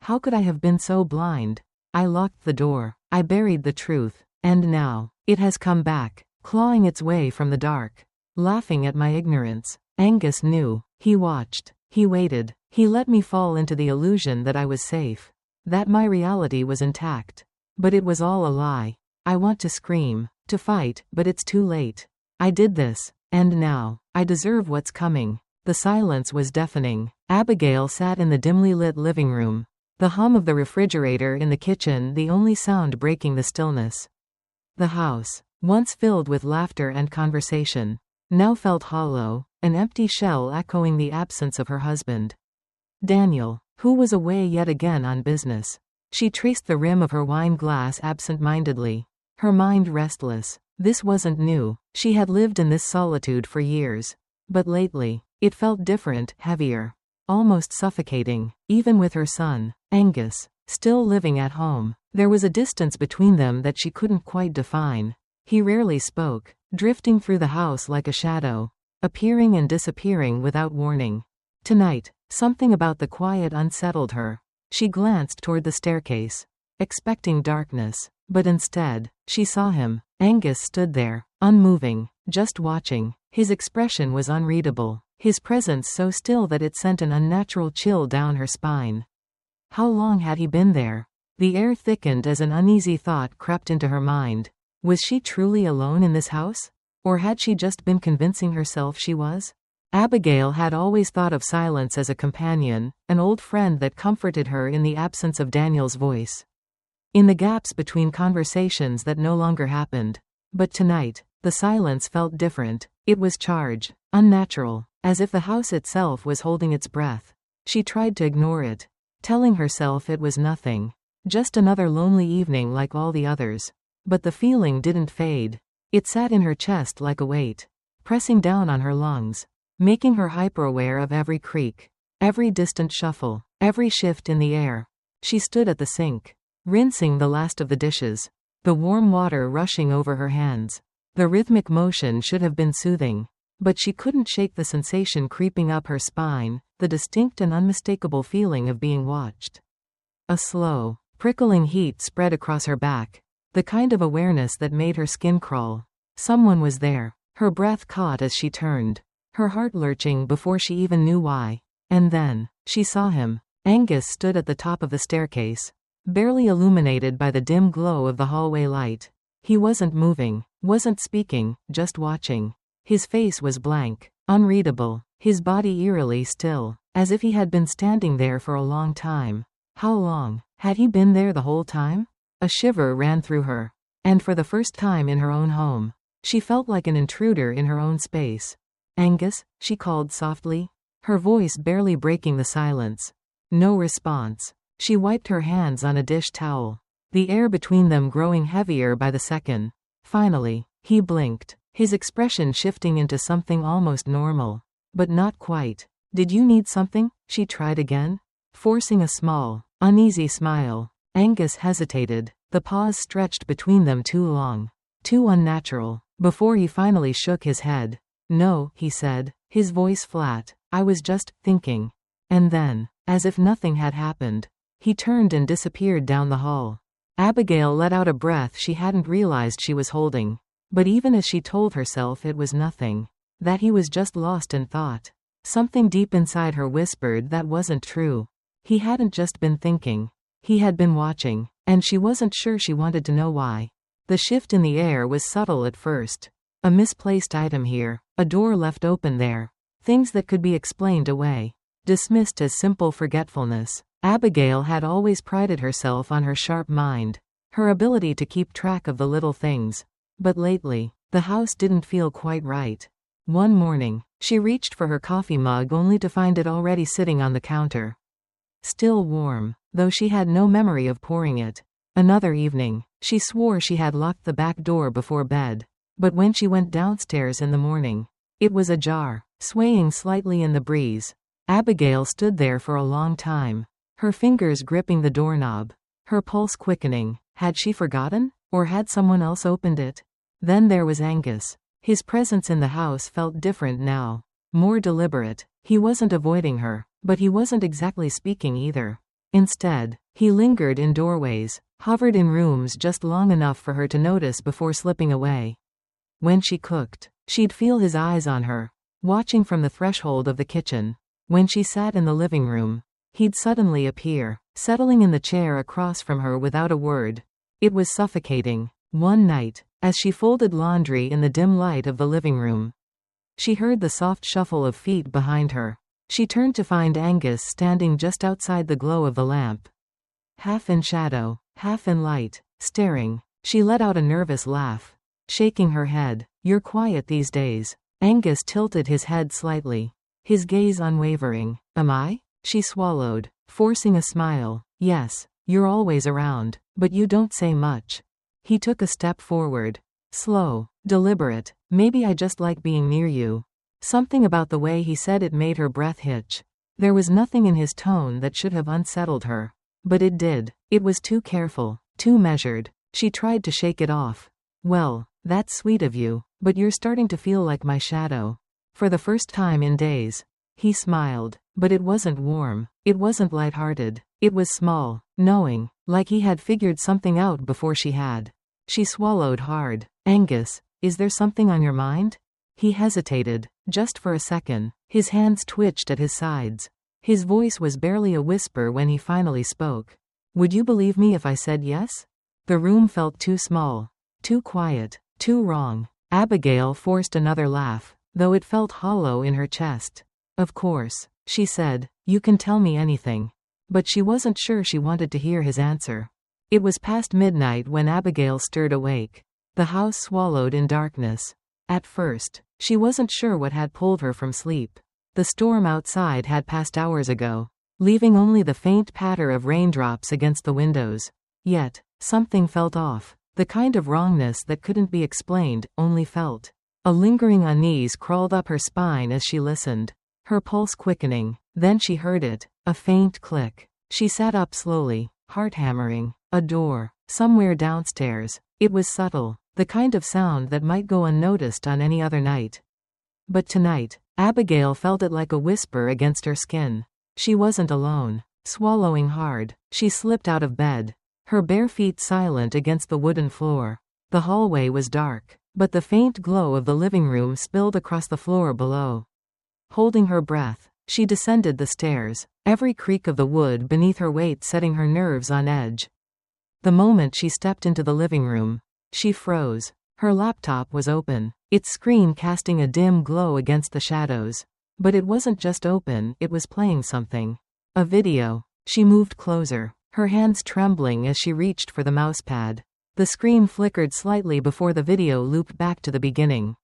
How could I have been so blind? I locked the door. I buried the truth. And now, it has come back, clawing its way from the dark. Laughing at my ignorance. Angus knew. He watched. He waited. He let me fall into the illusion that I was safe. That my reality was intact. But it was all a lie. I want to scream, to fight, but it's too late. I did this. And now, I deserve what's coming. The silence was deafening. Abigail sat in the dimly lit living room. The hum of the refrigerator in the kitchen, the only sound breaking the stillness. The house, once filled with laughter and conversation, now felt hollow, an empty shell echoing the absence of her husband. Daniel, who was away yet again on business. She traced the rim of her wine glass absent-mindedly, her mind restless. This wasn't new. She had lived in this solitude for years. But lately, it felt different, heavier, almost suffocating. Even with her son, Angus, still living at home, there was a distance between them that she couldn't quite define. He rarely spoke, drifting through the house like a shadow, appearing and disappearing without warning. Tonight, something about the quiet unsettled her. She glanced toward the staircase, expecting darkness, but instead, she saw him. Angus stood there, unmoving, just watching. His expression was unreadable, his presence so still that it sent an unnatural chill down her spine. How long had he been there? The air thickened as an uneasy thought crept into her mind. Was she truly alone in this house? Or had she just been convincing herself she was? Abigail had always thought of silence as a companion, an old friend that comforted her in the absence of Daniel's voice. In the gaps between conversations that no longer happened. But tonight, the silence felt different. It was charged, unnatural, as if the house itself was holding its breath. She tried to ignore it, telling herself it was nothing. Just another lonely evening like all the others. But the feeling didn't fade. It sat in her chest like a weight, pressing down on her lungs, making her hyper-aware of every creak, every distant shuffle, every shift in the air. She stood at the sink, rinsing the last of the dishes, the warm water rushing over her hands. The rhythmic motion should have been soothing, but she couldn't shake the sensation creeping up her spine, the distinct and unmistakable feeling of being watched. A slow, prickling heat spread across her back, the kind of awareness that made her skin crawl. Someone was there. Her breath caught as she turned, her heart lurching before she even knew why. And then, she saw him. Angus stood at the top of the staircase, barely illuminated by the dim glow of the hallway light. He wasn't moving, wasn't speaking, just watching. His face was blank, unreadable, his body eerily still, as if he had been standing there for a long time. How long? Had he been there the whole time? A shiver ran through her. And for the first time in her own home, she felt like an intruder in her own space. Angus, she called softly, her voice barely breaking the silence. No response. She wiped her hands on a dish towel, the air between them growing heavier by the second. Finally, he blinked, his expression shifting into something almost normal. But not quite. Did you need something? She tried again, forcing a small, uneasy smile. Angus hesitated, the pause stretched between them too long, too unnatural, before he finally shook his head. No, he said, his voice flat. I was just thinking. And then, as if nothing had happened, he turned and disappeared down the hall. Abigail let out a breath she hadn't realized she was holding. But even as she told herself it was nothing, that he was just lost in thought, something deep inside her whispered that wasn't true. He hadn't just been thinking. He had been watching, and she wasn't sure she wanted to know why. The shift in the air was subtle at first. A misplaced item here, a door left open there. Things that could be explained away, dismissed as simple forgetfulness. Abigail had always prided herself on her sharp mind, her ability to keep track of the little things. But lately, the house didn't feel quite right. One morning, she reached for her coffee mug only to find it already sitting on the counter. Still warm, though she had no memory of pouring it. Another evening, she swore she had locked the back door before bed. But when she went downstairs in the morning, it was ajar, swaying slightly in the breeze. Abigail stood there for a long time, her fingers gripping the doorknob, her pulse quickening. Had she forgotten? Or had someone else opened it? Then there was Angus. His presence in the house felt different now, more deliberate. He wasn't avoiding her, but he wasn't exactly speaking either. Instead, he lingered in doorways, hovered in rooms just long enough for her to notice before slipping away. When she cooked, she'd feel his eyes on her, watching from the threshold of the kitchen. When she sat in the living room, he'd suddenly appear, settling in the chair across from her without a word. It was suffocating. One night, as she folded laundry in the dim light of the living room, she heard the soft shuffle of feet behind her. She turned to find Angus standing just outside the glow of the lamp. Half in shadow, half in light, staring. She let out a nervous laugh, shaking her head. "You're quiet these days." Angus tilted his head slightly, his gaze unwavering. "Am I?" She swallowed, forcing a smile. "Yes, you're always around, but you don't say much." He took a step forward. Slow, deliberate. "Maybe I just like being near you." Something about the way he said it made her breath hitch. There was nothing in his tone that should have unsettled her. But it did. It was too careful, too measured. She tried to shake it off. "Well, that's sweet of you, but you're starting to feel like my shadow." For the first time in days. He smiled, but it wasn't warm. It wasn't lighthearted. It was small, knowing, like he had figured something out before she had. She swallowed hard. "Angus, is there something on your mind?" He hesitated, just for a second. His hands twitched at his sides. His voice was barely a whisper when he finally spoke. "Would you believe me if I said yes?" The room felt too small, too quiet, too wrong. Abigail forced another laugh, though it felt hollow in her chest. "Of course," she said, "you can tell me anything." But she wasn't sure she wanted to hear his answer. It was past midnight when Abigail stirred awake. The house swallowed in darkness. At first, she wasn't sure what had pulled her from sleep. The storm outside had passed hours ago, leaving only the faint patter of raindrops against the windows. Yet, something felt off, the kind of wrongness that couldn't be explained, only felt. A lingering unease crawled up her spine as she listened, her pulse quickening. Then she heard it, a faint click. She sat up slowly, heart hammering. A door, somewhere downstairs. It was subtle, the kind of sound that might go unnoticed on any other night. But tonight, Abigail felt it like a whisper against her skin. She wasn't alone. Swallowing hard, she slipped out of bed, her bare feet silent against the wooden floor. The hallway was dark, but the faint glow of the living room spilled across the floor below. Holding her breath, she descended the stairs, every creak of the wood beneath her weight setting her nerves on edge. The moment she stepped into the living room, she froze. Her laptop was open, its screen casting a dim glow against the shadows. But it wasn't just open, it was playing something. A video. She moved closer, her hands trembling as she reached for the mousepad. The screen flickered slightly before the video looped back to the beginning.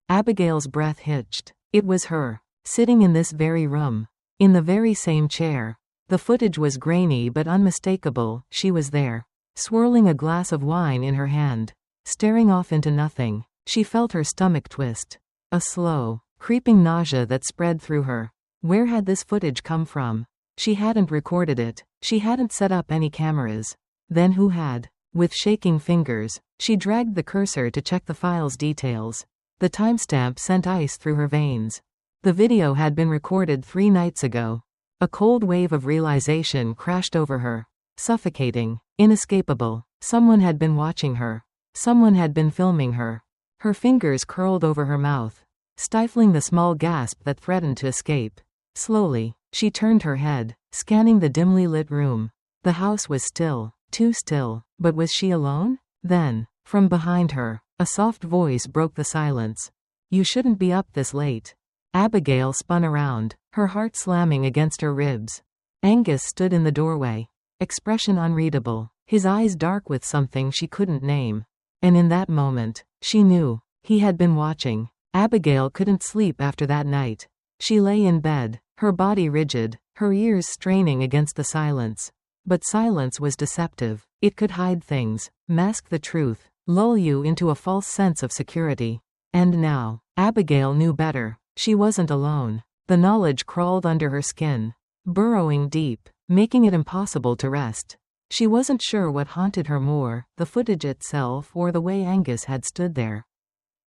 Abigail's breath hitched. It was her, sitting in this very room, in the very same chair. The footage was grainy but unmistakable. She was there, swirling a glass of wine in her hand, staring off into nothing. She felt her stomach twist, a slow, creeping nausea that spread through her. Where had this footage come from? She hadn't recorded it, she hadn't set up any cameras. Then who had? With shaking fingers, she dragged the cursor to check the file's details. The timestamp sent ice through her veins. The video had been recorded 3 nights ago. A cold wave of realization crashed over her. Suffocating, inescapable. Someone had been watching her. Someone had been filming her. Her fingers curled over her mouth, stifling the small gasp that threatened to escape. Slowly, she turned her head, scanning the dimly lit room. The house was still, too still, but was she alone? Then, from behind her, a soft voice broke the silence. "You shouldn't be up this late." Abigail spun around, her heart slamming against her ribs. Angus stood in the doorway, expression unreadable, his eyes dark with something she couldn't name. And in that moment, she knew. He had been watching. Abigail couldn't sleep after that night. She lay in bed, her body rigid, her ears straining against the silence. But silence was deceptive. It could hide things, mask the truth, lull you into a false sense of security. And now, Abigail knew better. She wasn't alone. The knowledge crawled under her skin, burrowing deep, making it impossible to rest. She wasn't sure what haunted her more, the footage itself or the way Angus had stood there,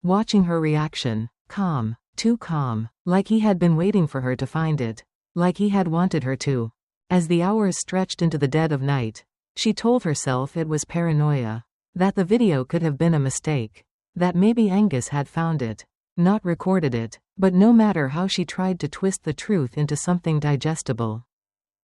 watching her reaction, calm, too calm, like he had been waiting for her to find it, like he had wanted her to. As the hours stretched into the dead of night, she told herself it was paranoia. That the video could have been a mistake. That maybe Angus had found it, not recorded it, but no matter how she tried to twist the truth into something digestible,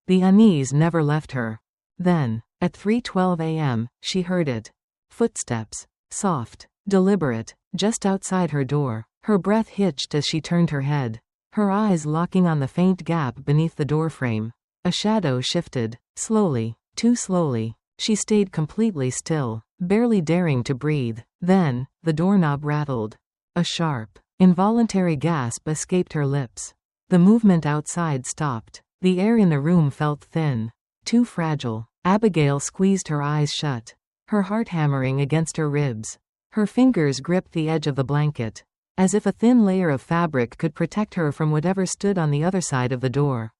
the unease never left her. Then, at 3:12 a.m., she heard it. Footsteps. Soft, deliberate, just outside her door. Her breath hitched as she turned her head, her eyes locking on the faint gap beneath the doorframe. A shadow shifted, slowly, too slowly. She stayed completely still, barely daring to breathe. Then, the doorknob rattled. A sharp, involuntary gasp escaped her lips. The movement outside stopped. The air in the room felt thin, too fragile. Abigail squeezed her eyes shut, her heart hammering against her ribs. Her fingers gripped the edge of the blanket, as if a thin layer of fabric could protect her from whatever stood on the other side of the door.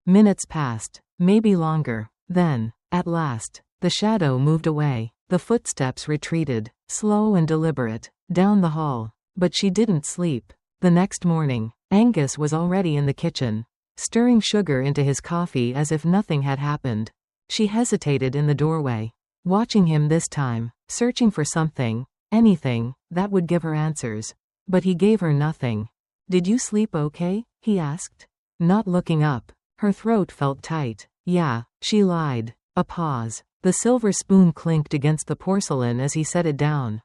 Minutes passed, maybe longer. Then, at last, the shadow moved away. The footsteps retreated, slow and deliberate, down the hall. But she didn't sleep. The next morning, Angus was already in the kitchen, stirring sugar into his coffee as if nothing had happened. She hesitated in the doorway, watching him this time, searching for something, anything, that would give her answers. But he gave her nothing. "Did you sleep okay?" he asked. Not looking up. Her throat felt tight. "Yeah," she lied. A pause. The silver spoon clinked against the porcelain as he set it down.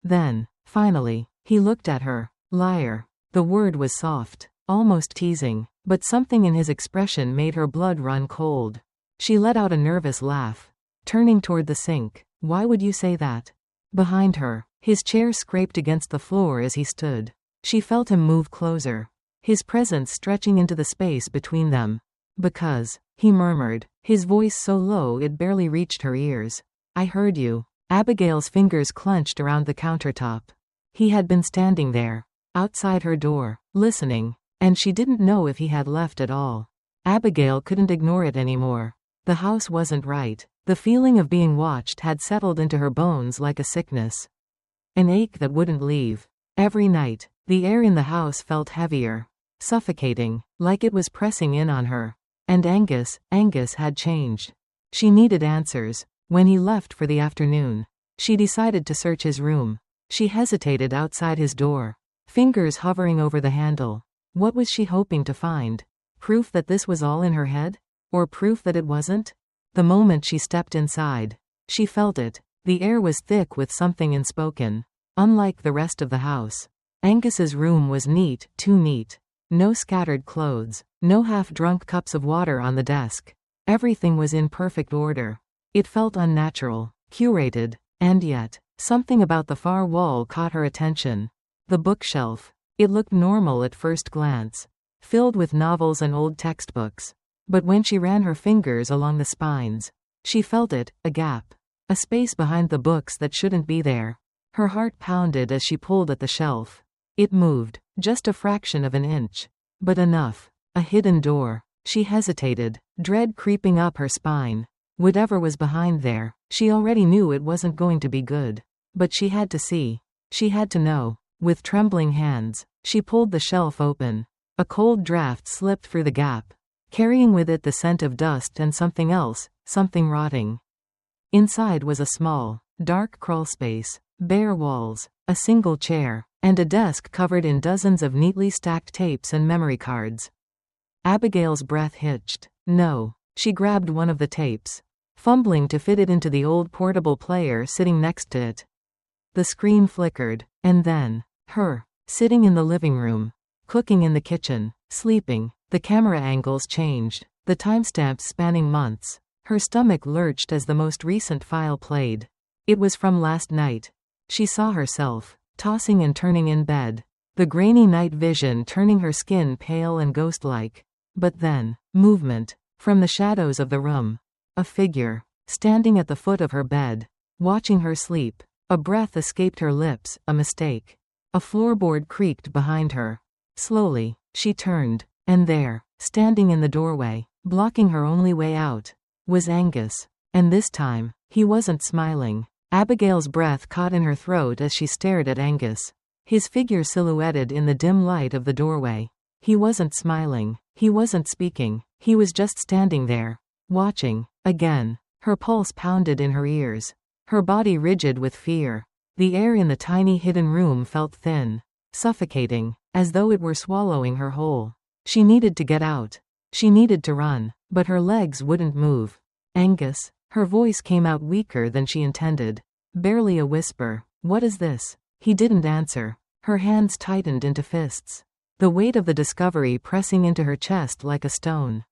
Then, finally, he looked at her. Liar. The word was soft, almost teasing, but something in his expression made her blood run cold. She let out a nervous laugh, turning toward the sink. "Why would you say that?" Behind her, his chair scraped against the floor as he stood. She felt him move closer, his presence stretching into the space between them. "Because," he murmured, his voice so low it barely reached her ears. "I heard you." Abigail's fingers clenched around the countertop. He had been standing there, outside her door, listening, and she didn't know if he had left at all. Abigail couldn't ignore it anymore. The house wasn't right. The feeling of being watched had settled into her bones like a sickness. An ache that wouldn't leave. Every night, the air in the house felt heavier, suffocating, like it was pressing in on her. And Angus had changed. She needed answers. When he left for the afternoon, she decided to search his room. She hesitated outside his door, fingers hovering over the handle. What was she hoping to find? Proof that this was all in her head? Or proof that it wasn't? The moment she stepped inside, she felt it. The air was thick with something unspoken. Unlike the rest of the house, Angus's room was neat, too neat. No scattered clothes, no half-drunk cups of water on the desk. Everything was in perfect order. It felt unnatural, curated, and yet, something about the far wall caught her attention. The bookshelf. It looked normal at first glance, filled with novels and old textbooks. But when she ran her fingers along the spines, she felt it, a gap. A space behind the books that shouldn't be there. Her heart pounded as she pulled at the shelf. It moved, just a fraction of an inch. But enough. A hidden door. She hesitated, dread creeping up her spine. Whatever was behind there, she already knew it wasn't going to be good. But she had to see. She had to know. With trembling hands, she pulled the shelf open. A cold draft slipped through the gap, carrying with it the scent of dust and something else, something rotting. Inside was a small, dark crawlspace, bare walls, a single chair, and a desk covered in dozens of neatly stacked tapes and memory cards. Abigail's breath hitched. No. She grabbed one of the tapes, fumbling to fit it into the old portable player sitting next to it. The screen flickered, and then, her, sitting in the living room, cooking in the kitchen, sleeping. The camera angles changed, the timestamps spanning months. Her stomach lurched as the most recent file played. It was from last night. She saw herself, tossing and turning in bed, the grainy night vision turning her skin pale and ghost-like. But then, movement, from the shadows of the room. A figure, standing at the foot of her bed, watching her sleep. A breath escaped her lips, a mistake. A floorboard creaked behind her. Slowly, she turned, and there, standing in the doorway, blocking her only way out, was Angus. And this time, he wasn't smiling. Abigail's breath caught in her throat as she stared at Angus. His figure silhouetted in the dim light of the doorway. He wasn't smiling. He wasn't speaking. He was just standing there, watching. Again. Her pulse pounded in her ears. Her body rigid with fear. The air in the tiny hidden room felt thin, suffocating, as though it were swallowing her whole. She needed to get out. She needed to run, but her legs wouldn't move. Angus. Her voice came out weaker than she intended. Barely a whisper. What is this? He didn't answer. Her hands tightened into fists. The weight of the discovery pressing into her chest like a stone.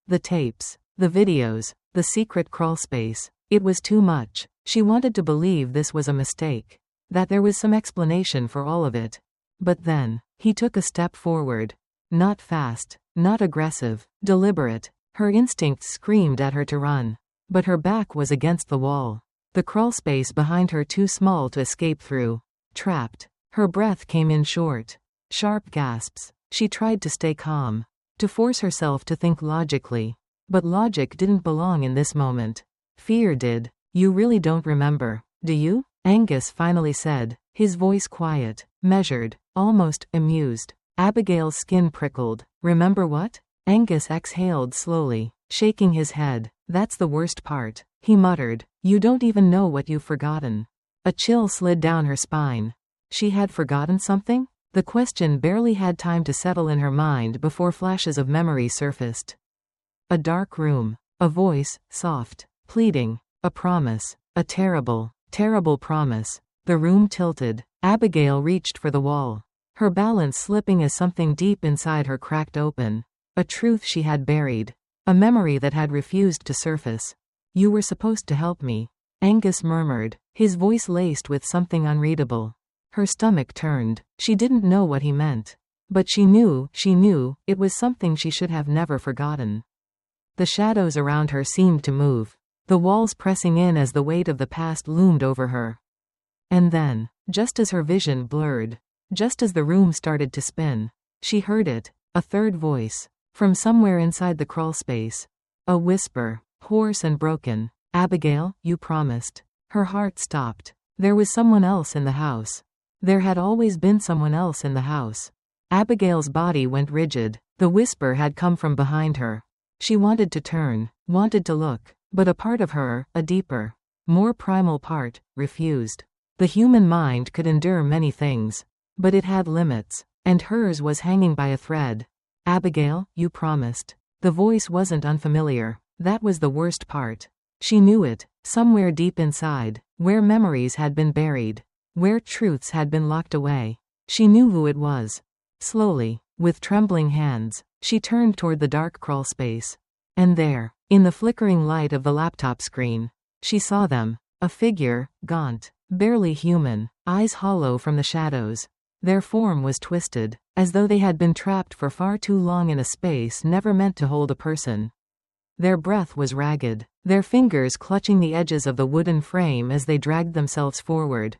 The tapes. The videos. The secret crawlspace. It was too much. She wanted to believe this was a mistake. That there was some explanation for all of it. But then, he took a step forward. Not fast. Not aggressive. Deliberate. Her instincts screamed at her to run. But her back was against the wall. The crawlspace behind her too small to escape through. Trapped. Her breath came in short. Sharp gasps. She tried to stay calm. To force herself to think logically. But logic didn't belong in this moment. Fear did. You really don't remember, do you? Angus finally said, his voice quiet, measured, almost amused. Abigail's skin prickled. Remember what? Angus exhaled slowly, shaking his head. That's the worst part, he muttered. You don't even know what you've forgotten. A chill slid down her spine. She had forgotten something? The question barely had time to settle in her mind before flashes of memory surfaced. A dark room. A voice, soft, pleading. A promise. A terrible, terrible promise. The room tilted. Abigail reached for the wall. Her balance slipping as something deep inside her cracked open. A truth she had buried. A memory that had refused to surface. You were supposed to help me, Angus murmured, his voice laced with something unreadable. Her stomach turned. She didn't know what he meant. But she knew, it was something she should have never forgotten. The shadows around her seemed to move. The walls pressing in as the weight of the past loomed over her. And then, just as her vision blurred, just as the room started to spin, she heard it, a third voice, from somewhere inside the crawlspace. A whisper, hoarse and broken. Abigail, you promised. Her heart stopped. There was someone else in the house. There had always been someone else in the house. Abigail's body went rigid. The whisper had come from behind her. She wanted to turn, wanted to look. But a part of her, a deeper, more primal part, refused. The human mind could endure many things. But it had limits. And hers was hanging by a thread. Abigail, you promised. The voice wasn't unfamiliar. That was the worst part. She knew it, somewhere deep inside, where memories had been buried, where truths had been locked away. She knew who it was. Slowly, with trembling hands, she turned toward the dark crawlspace. And there, in the flickering light of the laptop screen, she saw them. A figure, gaunt, barely human, eyes hollow from the shadows. Their form was twisted, as though they had been trapped for far too long in a space never meant to hold a person. Their breath was ragged, their fingers clutching the edges of the wooden frame as they dragged themselves forward.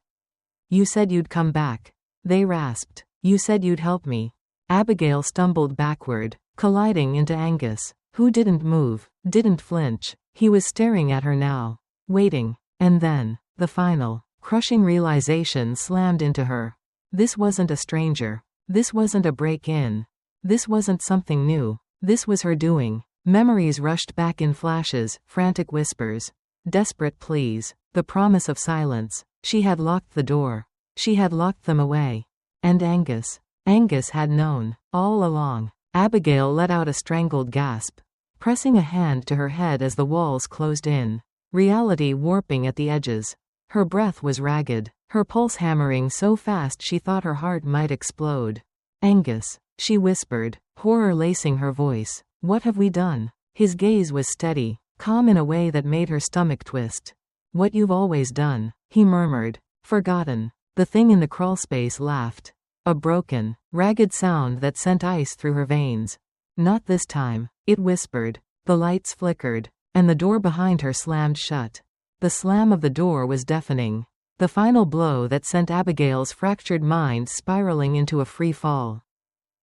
You said you'd come back. They rasped. You said you'd help me. Abigail stumbled backward, colliding into Angus, who didn't move, didn't flinch. He was staring at her now, waiting. And then, the final, crushing realization slammed into her. This wasn't a stranger. This wasn't a break-in. This wasn't something new. This was her doing. Memories rushed back in flashes, frantic whispers, desperate pleas, the promise of silence. She had locked the door. She had locked them away. And Angus. Angus had known, all along. Abigail let out a strangled gasp, pressing a hand to her head as the walls closed in. Reality warping at the edges. Her breath was ragged, her pulse hammering so fast she thought her heart might explode. Angus, she whispered, horror lacing her voice. What have we done? His gaze was steady, calm in a way that made her stomach twist. What you've always done, he murmured. Forgotten. The thing in the crawlspace laughed. A broken, ragged sound that sent ice through her veins. Not this time, it whispered. The lights flickered, and the door behind her slammed shut. The slam of the door was deafening. The final blow that sent Abigail's fractured mind spiraling into a free fall.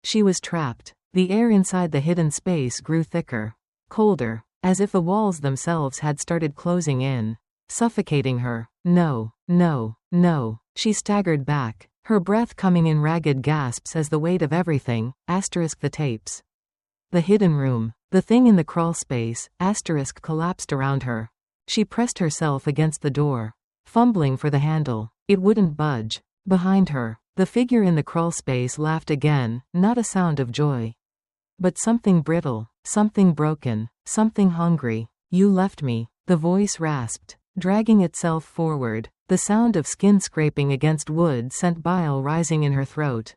She was trapped. The air inside the hidden space grew thicker, colder, as if the walls themselves had started closing in, suffocating her. No, no, no. She staggered back, her breath coming in ragged gasps as the weight of everything, * the tapes. The hidden room. The thing in the crawlspace, asterisk, collapsed around her. She pressed herself against the door, fumbling for the handle. It wouldn't budge. Behind her, the figure in the crawlspace laughed again, not a sound of joy, but something brittle, something broken, something hungry. You left me, the voice rasped, dragging itself forward. The sound of skin scraping against wood sent bile rising in her throat.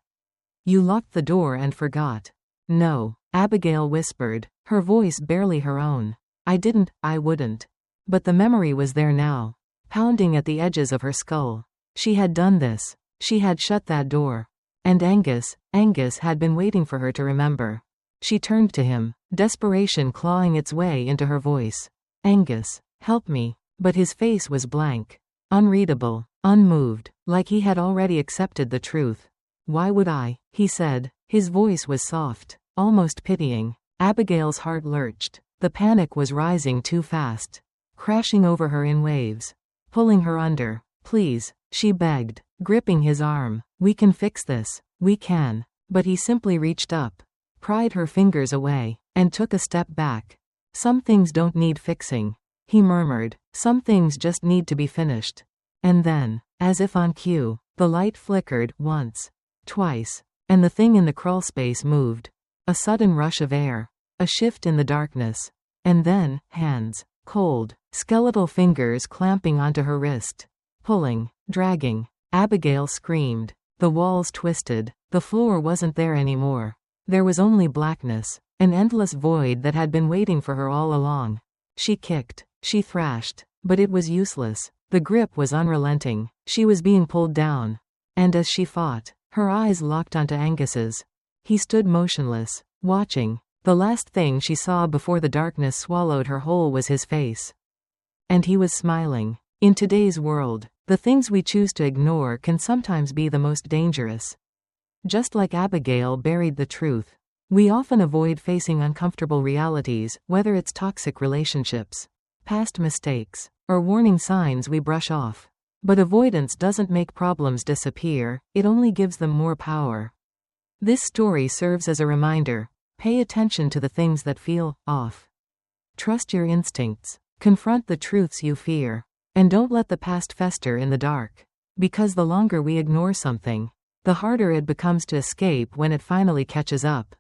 You locked the door and forgot. No, Abigail whispered, her voice barely her own. I didn't, I wouldn't. But the memory was there now, pounding at the edges of her skull. She had done this. She had shut that door. And Angus had been waiting for her to remember. She turned to him, desperation clawing its way into her voice. Angus, help me. But his face was blank. Unreadable, unmoved, like he had already accepted the truth. Why would I? He said. His voice was soft, almost pitying. Abigail's heart lurched. The panic was rising too fast, crashing over her in waves, pulling her under. Please, she begged, gripping his arm. We can fix this. We can. But he simply reached up, pried her fingers away, and took a step back. Some things don't need fixing, he murmured. Some things just need to be finished. And then, as if on cue, the light flickered, once, twice, and the thing in the crawlspace moved. A sudden rush of air, a shift in the darkness, and then, hands, cold, skeletal fingers clamping onto her wrist, pulling, dragging. Abigail screamed. The walls twisted. The floor wasn't there anymore. There was only blackness, an endless void that had been waiting for her all along. She kicked. She thrashed. But it was useless. The grip was unrelenting. She was being pulled down. And as she fought, her eyes locked onto Angus's. He stood motionless, watching. The last thing she saw before the darkness swallowed her whole was his face. And he was smiling. In today's world, the things we choose to ignore can sometimes be the most dangerous. Just like Abigail buried the truth, we often avoid facing uncomfortable realities, whether it's toxic relationships, past mistakes, or warning signs we brush off. But avoidance doesn't make problems disappear, it only gives them more power. This story serves as a reminder. Pay attention to the things that feel off. Trust your instincts. Confront the truths you fear. And don't let the past fester in the dark. Because the longer we ignore something, the harder it becomes to escape when it finally catches up.